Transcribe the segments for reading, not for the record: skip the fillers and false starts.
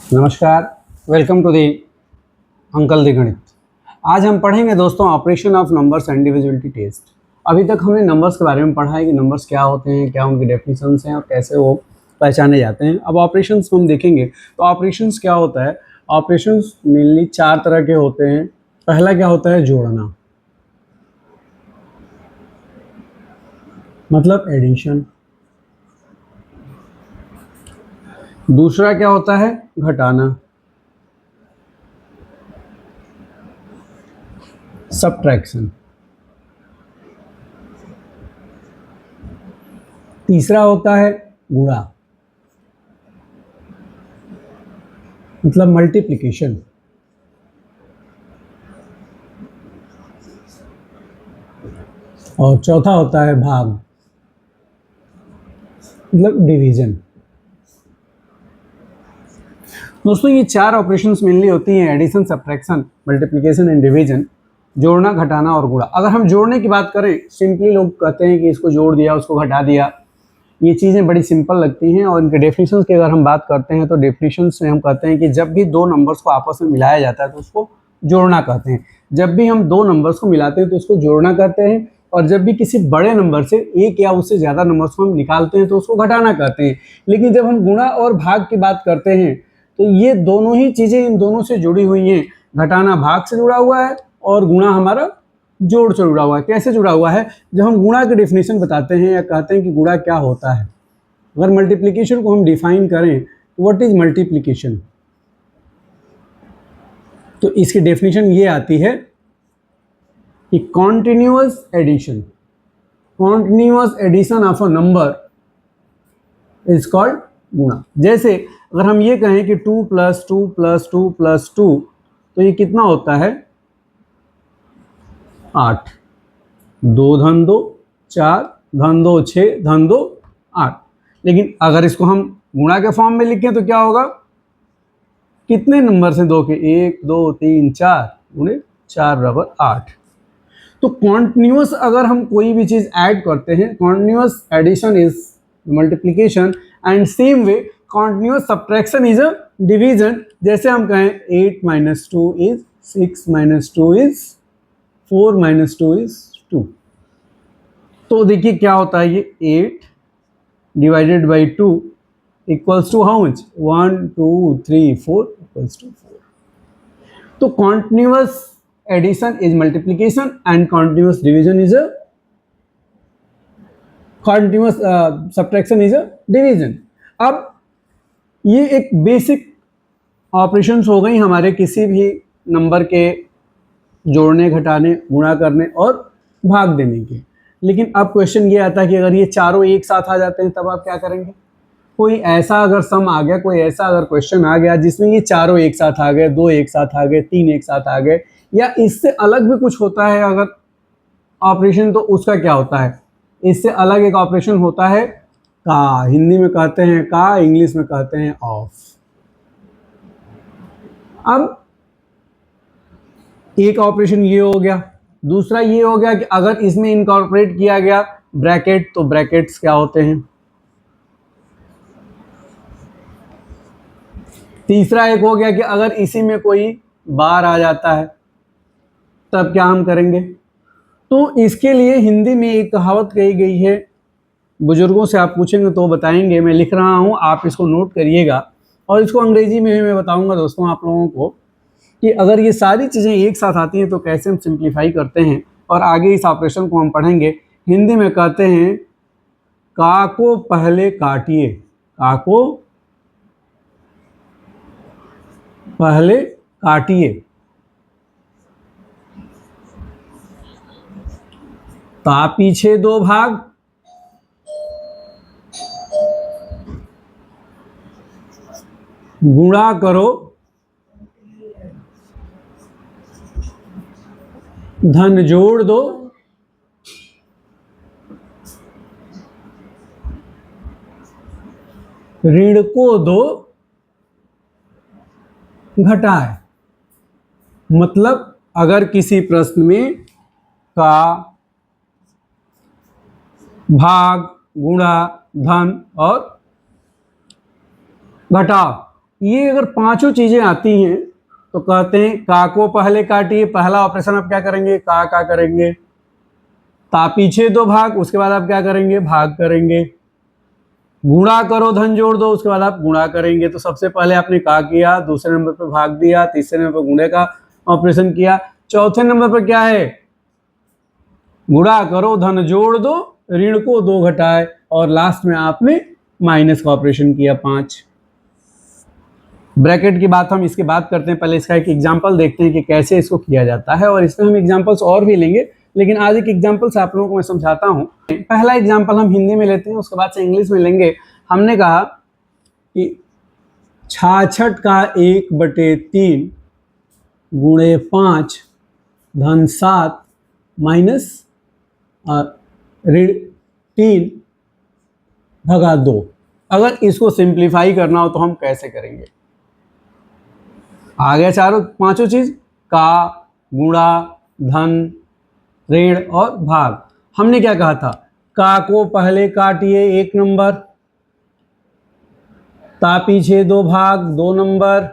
नमस्कार, welcome to the uncle the Ganit. आज हम पढ़ेंगे दोस्तों operation of numbers and divisibility test. अभी तक हमने नंबर्स के बारे में पढ़ा है कि नंबर्स क्या होते हैं, क्या उनकी डेफिनेशंस हैं और कैसे वो पहचाने जाते हैं। अब ऑपरेशंस हम देखेंगे तो ऑपरेशंस क्या होता है। ऑपरेशंस मेनली चार तरह के होते हैं। पहला क्या होता है, जोड़ना, मतलब एडिशन। दूसरा क्या होता है, घटाना, सब्ट्रैक्शन। तीसरा होता है गुणा, मतलब मल्टीप्लिकेशन। और चौथा होता है भाग, मतलब डिवीजन। दोस्तों ये चार ऑपरेशंस मेनली होती हैं, addition, subtraction, multiplication and division, जोड़ना, घटाना और गुणा। अगर हम जोड़ने की बात करें, सिंपली लोग कहते हैं कि इसको जोड़ दिया, उसको घटा दिया। ये चीज़ें बड़ी सिंपल लगती हैं। और इनके डेफिनेशंस की अगर हम बात करते हैं तो डेफिनेशंस में हम कहते हैं कि जब भी दो नंबर्स को आपस में मिलाया जाता है तो उसको जोड़ना कहते हैं। जब भी हम दो नंबर्स को मिलाते हैं तो उसको जोड़ना कहते हैं। और जब भी किसी बड़े नंबर से एक या उससे ज़्यादा नंबर्स को हम निकालते हैं तो उसको घटाना कहते हैं। लेकिन जब हम गुणा और भाग की बात करते हैं तो ये दोनों ही चीज़ें इन दोनों से जुड़ी हुई हैं। घटाना भाग से जुड़ा हुआ है और गुणा हमारा जोड़ से जुड़ा हुआ है। कैसे जुड़ा हुआ है, जब हम गुणा की डेफिनेशन बताते हैं या कहते हैं कि गुणा क्या होता है, अगर मल्टीप्लिकेशन को हम डिफाइन करें, व्हाट इज मल्टीप्लिकेशन, तो इसकी डेफिनेशन ये आती है कि continuous addition, continuous addition of a number is called गुणा। जैसे अगर हम ये कहें कि 2 + 2 + 2 + 2, तो ये कितना होता है, 8। 2 धन 2 4, धन 2 6, धन 2 8। लेकिन अगर इसको हम गुणा के फॉर्म में लिखें तो क्या होगा, कितने नंबर से दो के, 1 2 3 4 गुणे 4 बराबर 8। तो कॉन्टिन्यूअस अगर हम कोई भी चीज ऐड करते हैं, continuous addition is multiplication and same way continuous subtraction is a division. जैसे हम कहें 8 - 2 इज 6 - 2 इज 4 - 2 इज 2। तो देखिए क्या होता है, ये 8 divided by 2 equals to how much, 1 2 3 4 equals to 4। तो continuous addition is multiplication and continuous division is a continuous subtraction is a division. अब ये एक बेसिक ऑपरेशंस हो गई हमारे किसी भी नंबर के जोड़ने, घटाने, गुणा करने और भाग देने के। लेकिन अब क्वेश्चन ये आता है कि अगर ये चारों एक साथ आ जाते हैं तब आप क्या करेंगे। कोई ऐसा अगर सम आ गया, कोई ऐसा अगर क्वेश्चन आ गया जिसमें ये चारों एक साथ आ गए, दो एक साथ आ गए, तीन एक साथ आ गए, या इससे अलग भी कुछ होता है अगर ऑपरेशन, तो उसका क्या होता है, इससे अलग एक ऑपरेशन होता है का, हिंदी में कहते हैं का, इंग्लिश में कहते हैं ऑफ। अब एक ऑपरेशन ये हो गया, दूसरा ये हो गया कि अगर इसमें इनकॉर्पोरेट किया गया ब्रैकेट, तो ब्रैकेट्स क्या होते हैं। तीसरा एक हो गया कि अगर इसी में कोई बार आ जाता है तब क्या हम करेंगे। तो इसके लिए हिंदी में एक कहावत कही गई है, बुजुर्गों से आप पूछेंगे तो बताएंगे, मैं लिख रहा हूँ, आप इसको नोट करिएगा। और इसको अंग्रेजी में भी मैं बताऊंगा दोस्तों आप लोगों को कि अगर ये सारी चीज़ें एक साथ आती हैं तो कैसे हम सिंप्लीफाई करते हैं। और आगे इस ऑपरेशन को हम पढ़ेंगे। हिंदी में कहते हैं का को पहले काटिए, का को पहले काटिए, ता पीछे दो भाग, गुणा करो, धन जोड़ दो, ऋण को दो घटाए। मतलब अगर किसी प्रश्न में का, भाग, गुणा, धन और घटाव ये अगर पांचों चीजें आती हैं तो कहते हैं का को पहले काटिए, पहला ऑपरेशन आप क्या करेंगे, का करेंगे, ता पीछे दो भाग, उसके बाद आप क्या करेंगे, भाग करेंगे, गुणा करो धन जोड़ दो, उसके बाद आप गुणा करेंगे। तो सबसे पहले आपने का किया, दूसरे नंबर पर भाग दिया, तीसरे नंबर पर गुणे का ऑपरेशन किया, चौथे नंबर पर क्या है, गुणा करो धन जोड़ दो, ऋण को दो घटाए, और लास्ट में आपने माइनस का ऑपरेशन किया 5। ब्रैकेट की बात हम इसके बाद करते हैं, पहले इसका एक एग्जांपल देखते हैं कि कैसे इसको किया जाता है, और इसमें हम एग्जांपल्स और भी लेंगे, लेकिन आज एक एग्जांपल से आप लोगों को मैं समझाता हूं। पहला एग्जांपल हम हिंदी में लेते हैं, उसके बाद से इंग्लिश में लेंगे। हमने कहा कि 66 का 1/3 गुणे 5 धन 7 माइनस ऋण 3 भगा 2। अगर इसको सिंप्लीफाई करना हो तो हम कैसे करेंगे, आ गया चारों पांचों चीज, का, गुणा, धन, ऋण और भाग। हमने क्या कहा था, का को पहले काटिए 1 नंबर, ता पीछे दो भाग 2 नंबर,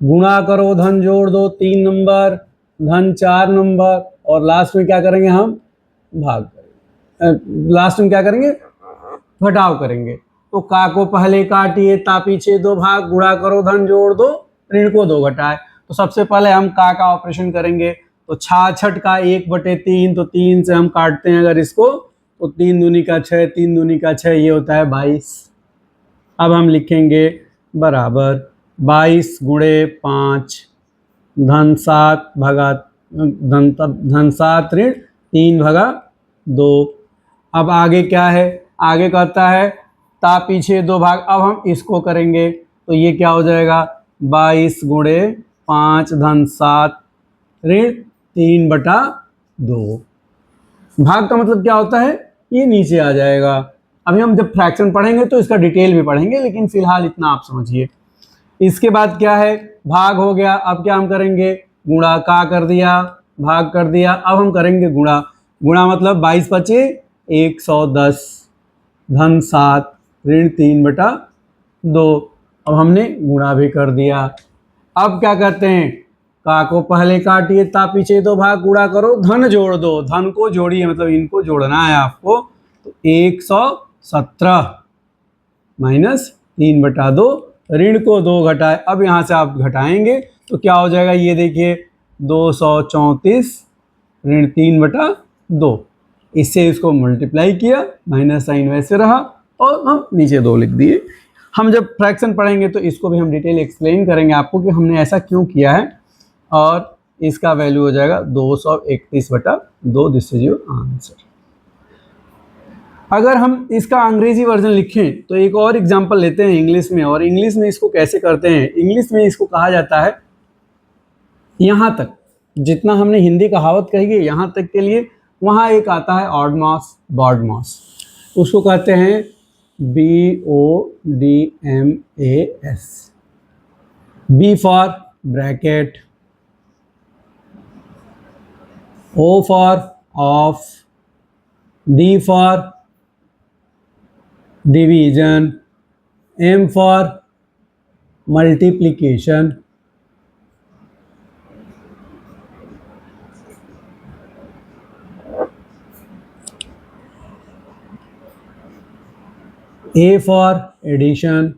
गुणा करो धन जोड़ दो 3 नंबर, धन 4 नंबर, और लास्ट में क्या करेंगे, हम भाग करेंगे, लास्ट में क्या करेंगे, घटाव करेंगे। तो का को पहले काटिए, ता पीछे दो भाग, गुणा करो धन जोड़ दो, ऋण को 2 घटाए। तो सबसे पहले हम का ऑपरेशन करेंगे। तो 66 का 1/3, तो 3 से हम काटते हैं अगर इसको, तो 3 दूनी का 6, 3 दूनी का 6, ये होता है 22। अब हम लिखेंगे बराबर 22 गुणे 5 धन 7 भगा धन 7 ऋण 3 भगा 2। अब आगे क्या है, आगे कहता है ता पीछे दो भाग। अब हम इसको करेंगे तो ये क्या हो जाएगा, 22 गुणे 5 धन 7 ऋण 3/2। भाग का मतलब क्या होता है, ये नीचे आ जाएगा। अभी हम जब फ्रैक्शन पढ़ेंगे तो इसका डिटेल भी पढ़ेंगे, लेकिन फिलहाल इतना आप समझिए। इसके बाद क्या है, भाग हो गया। अब क्या हम करेंगे, गुणा, का कर दिया, भाग कर दिया। अब हम करेंगे गुणा। गुणा मतलब 22 बचे 110 धन 7 ऋण 3/2। अब हमने गुणा भी कर दिया। अब क्या करते हैं, का को पहले काटिए, ता पीछे दो भाग, गुणा करो धन जोड़ दो, धन को जोड़िए, मतलब इनको जोड़ना है आपको। तो 117 माइनस 3/2, ऋण को 2 घटाए। अब यहाँ से आप घटाएंगे तो क्या हो जाएगा, ये देखिए 234 ऋण 3/2। इससे इसको मल्टीप्लाई किया, माइनस साइन वैसे रहा, और हम नीचे 2 लिख दिए। हम जब फ्रैक्शन पढ़ेंगे तो इसको भी हम डिटेल एक्सप्लेन करेंगे आपको कि हमने ऐसा क्यों किया है, और इसका वैल्यू हो जाएगा 231/2। This is your answer. अगर हम इसका अंग्रेजी वर्जन लिखें तो एक और एग्जांपल लेते हैं इंग्लिश में, और इंग्लिश में इसको कैसे करते हैं। इंग्लिश में इसको कहा जाता है, यहाँ तक जितना हमने हिंदी कहावत कही है यहाँ तक के लिए, वहाँ एक आता है ऑड मॉस, बॉड मॉस, उसको कहते हैं BODMAS। B for bracket, O for of, D for division, M for multiplication, A for addition,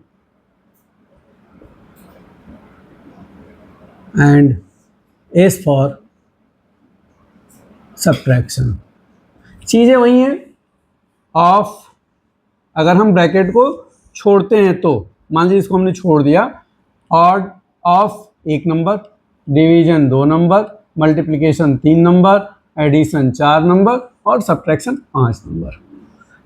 and S for subtraction। चीज़ें वही हैं। ऑफ, अगर हम ब्रैकेट को छोड़ते हैं तो मान लीजिए इसको हमने छोड़ दिया, odd of 1 number, division 2 number, multiplication 3 number, addition 4 number, और सब्ट्रैक्शन 5 नंबर।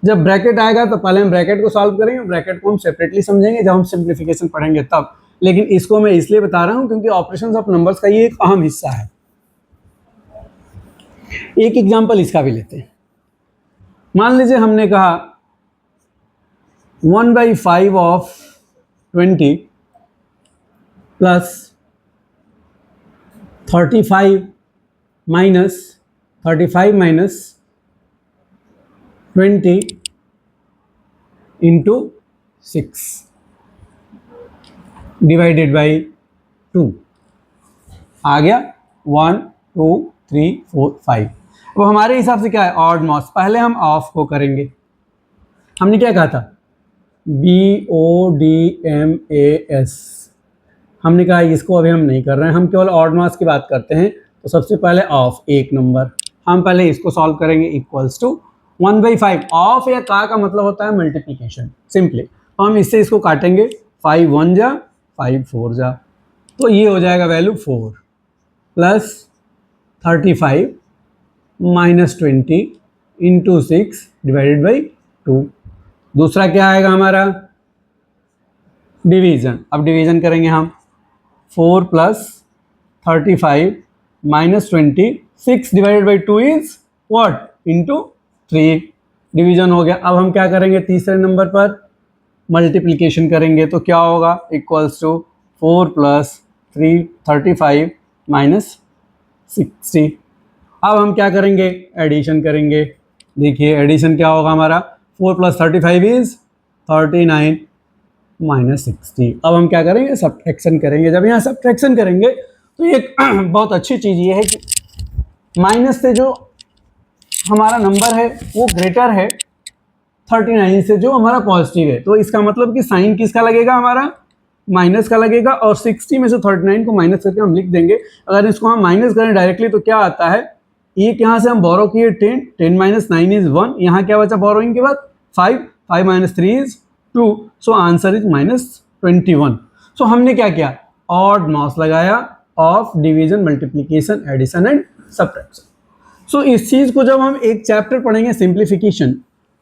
जब ब्रैकेट आएगा तो पहले हम ब्रैकेट को सॉल्व करेंगे, ब्रैकेट को हम सेपरेटली समझेंगे जब हम सिंप्लीफिकेशन पढ़ेंगे तब। लेकिन इसको मैं इसलिए बता रहा हूं क्योंकि ऑपरेशंस ऑफ नंबर्स का ये एक अहम हिस्सा है। एक एग्जांपल इसका भी लेते हैं। मान लीजिए हमने कहा 1/5 of 20 plus 35 minus 20 into 6। Divided by 2 आ गया 1 2 3 4 5। अब हमारे हिसाब से क्या है ऑड मॉस, पहले हम ऑफ को करेंगे। हमने क्या कहा था BODMAS, हमने कहा इसको अभी हम नहीं कर रहे हैं, हम केवल ऑड मॉस की बात करते हैं। तो सबसे पहले ऑफ एक नंबर, हम पहले इसको सॉल्व करेंगे इक्वल्स टू 1/5। ऑफ या का मतलब होता है मल्टीप्लिकेशन सिंपली, तो हम इससे इसको काटेंगे 5 1 जा 5 4 जा, तो ये हो जाएगा value 4 plus 35 minus 20 into 6 divided by 2। दूसरा क्या आएगा हमारा डिवीजन, अब डिवीजन करेंगे हम 4 plus 35 minus 20, 6 divided by 2 is what into 3, division हो गया। अब हम क्या करेंगे तीसरे नंबर पर मल्टीप्लिकेशन करेंगे, तो क्या होगा इक्वल्स टू 4 प्लस 35 माइनस 60। अब हम क्या करेंगे एडिशन करेंगे, देखिए एडिशन क्या होगा हमारा 4 प्लस 35 इज 39 माइनस 60। अब हम क्या करेंगे सब्ट्रैक्शन करेंगे। जब यहाँ सब्ट्रैक्शन करेंगे तो एक बहुत अच्छी चीज़ ये है कि माइनस से जो हमारा नंबर है वो ग्रेटर है 39 से जो हमारा पॉजिटिव है, तो इसका मतलब कि साइन किसका लगेगा हमारा माइनस का लगेगा, और 60 में से 39 को माइनस करके हम लिख देंगे। अगर इसको हम माइनस करें डायरेक्टली तो क्या आता है, एक यहाँ से हम बोरो किए 10 माइनस 9 इज 1, यहाँ क्या बचा बोरोइंग के बाद 5 माइनस 3 is 2, so answer is -21। So हमने क्या किया ऑड मॉस लगाया of division multiplication addition and subtraction. So इस चीज़ को जब हम एक चैप्टर पढ़ेंगे सिंप्लीफिकेशन,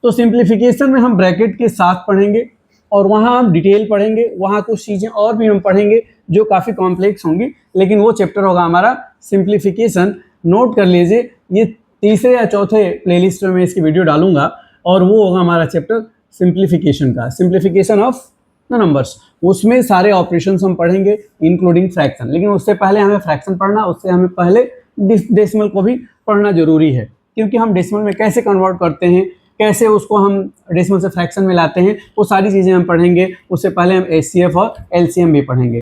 तो सिंप्लीफिकेशन में हम ब्रैकेट के साथ पढ़ेंगे और वहाँ हम डिटेल पढ़ेंगे, वहाँ कुछ चीज़ें और भी हम पढ़ेंगे जो काफ़ी कॉम्प्लेक्स होंगी, लेकिन वो चैप्टर होगा हमारा सिंप्लीफिकेशन। नोट कर लीजिए, ये तीसरे या चौथे प्लेलिस्ट में मैं इसकी वीडियो डालूंगा और वो होगा हमारा चैप्टर सिंप्लीफिकेशन का, सिंप्लीफिकेशन ऑफ द नंबर्स। उसमें सारे ऑपरेशंस हम पढ़ेंगे इंक्लूडिंग फ्रैक्शन, लेकिन उससे पहले हमें फ्रैक्शन पढ़ना, उससे हमें पहले डेसिमल को भी पढ़ना जरूरी है, क्योंकि हम डेसिमल में कैसे कन्वर्ट करते हैं, कैसे उसको हम डेसिमल से फ्रैक्शन में लाते हैं, वो सारी चीज़ें हम पढ़ेंगे। उससे पहले हम HCF और LCM भी पढ़ेंगे।